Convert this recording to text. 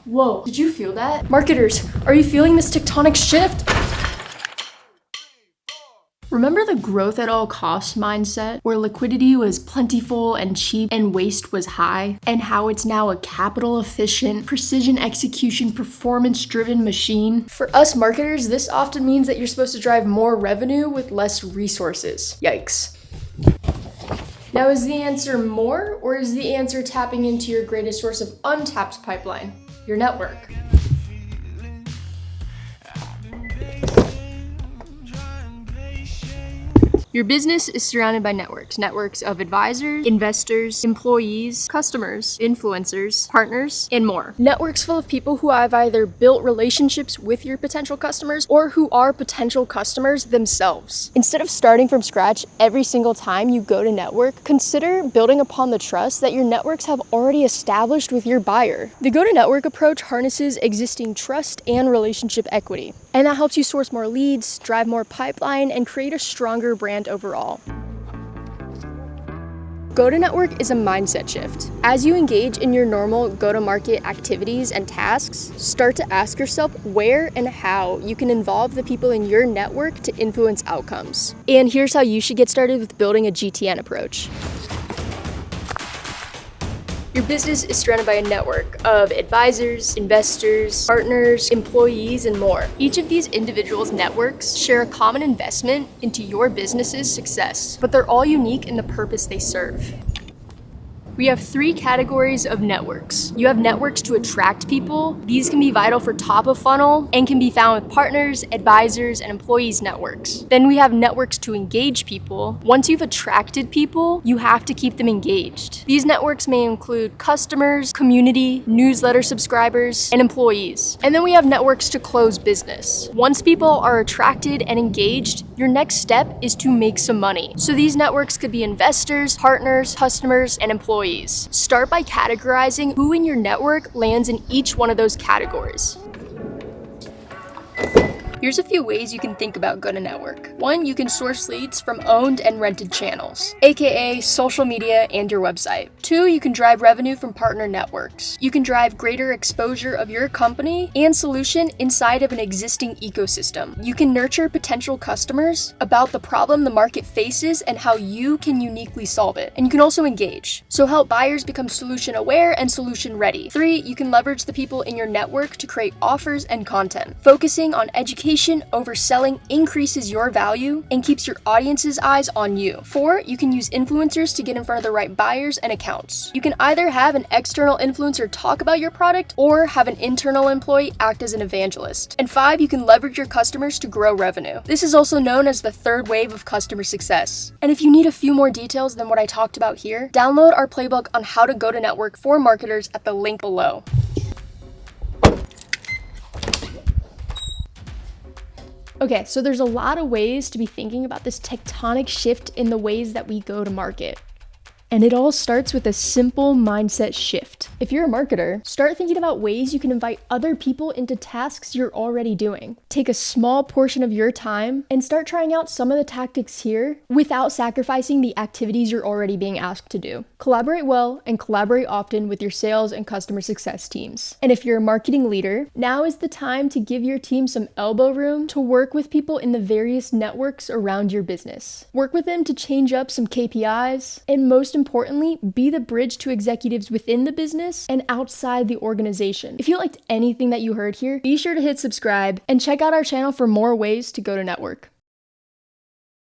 Whoa, did you feel that? Marketers, are you feeling this tectonic shift? Remember the growth at all costs mindset, where liquidity was plentiful and cheap and waste was high, and how it's now a capital efficient, precision execution, performance driven machine? For us marketers, this often means that you're supposed to drive more revenue with less resources. Yikes. Now, is the answer more, or is the answer tapping into your greatest source of untapped pipeline, your network? Your business is surrounded by networks of advisors, investors, employees, customers, influencers, partners, and more. Networks full of people who have either built relationships with your potential customers or who are potential customers themselves. Instead of starting from scratch every single time you go to network, consider building upon the trust that your networks have already established with your buyer. The go-to-network approach harnesses existing trust and relationship equity, and that helps you source more leads, drive more pipeline, and create a stronger brand overall. Go-to-network is a mindset shift. As you engage in your normal go-to-market activities and tasks, start to ask yourself where and how you can involve the people in your network to influence outcomes. And here's how you should get started with building a GTN approach. Your business is surrounded by a network of advisors, investors, partners, employees, and more. Each of these individuals' networks share a common investment into your business's success, but they're all unique in the purpose they serve. We have 3 categories of networks. You have networks to attract people. These can be vital for top of funnel and can be found with partners, advisors, and employees networks. Then we have networks to engage people. Once you've attracted people, you have to keep them engaged. These networks may include customers, community, newsletter subscribers, and employees. And then we have networks to close business. Once people are attracted and engaged, your next step is to make some money. So these networks could be investors, partners, customers, and employees. Start by categorizing who in your network lands in each one of those categories. Here's a few ways you can think about go-to-network. 1, you can source leads from owned and rented channels, aka social media and your website. 2, you can drive revenue from partner networks. You can drive greater exposure of your company and solution inside of an existing ecosystem. You can nurture potential customers about the problem the market faces and how you can uniquely solve it. And you can also engage. So help buyers become solution aware and solution ready. 3, you can leverage the people in your network to create offers and content. Focusing on education over selling increases your value and keeps your audience's eyes on you. 4, you can use influencers to get in front of the right buyers and accounts. You can either have an external influencer talk about your product or have an internal employee act as an evangelist. And 5, you can leverage your customers to grow revenue. This is also known as the 3rd wave of customer success. And if you need a few more details than what I talked about here, download our playbook on how to go to network for marketers at the link below. Okay, so there's a lot of ways to be thinking about this tectonic shift in the ways that we go to market. And it all starts with a simple mindset shift. If you're a marketer, start thinking about ways you can invite other people into tasks you're already doing. Take a small portion of your time and start trying out some of the tactics here without sacrificing the activities you're already being asked to do. Collaborate well and collaborate often with your sales and customer success teams. And if you're a marketing leader, now is the time to give your team some elbow room to work with people in the various networks around your business. Work with them to change up some KPIs, and most importantly, be the bridge to executives within the business and outside the organization. If you liked anything that you heard here, be sure to hit subscribe and check out our channel for more ways to go to network.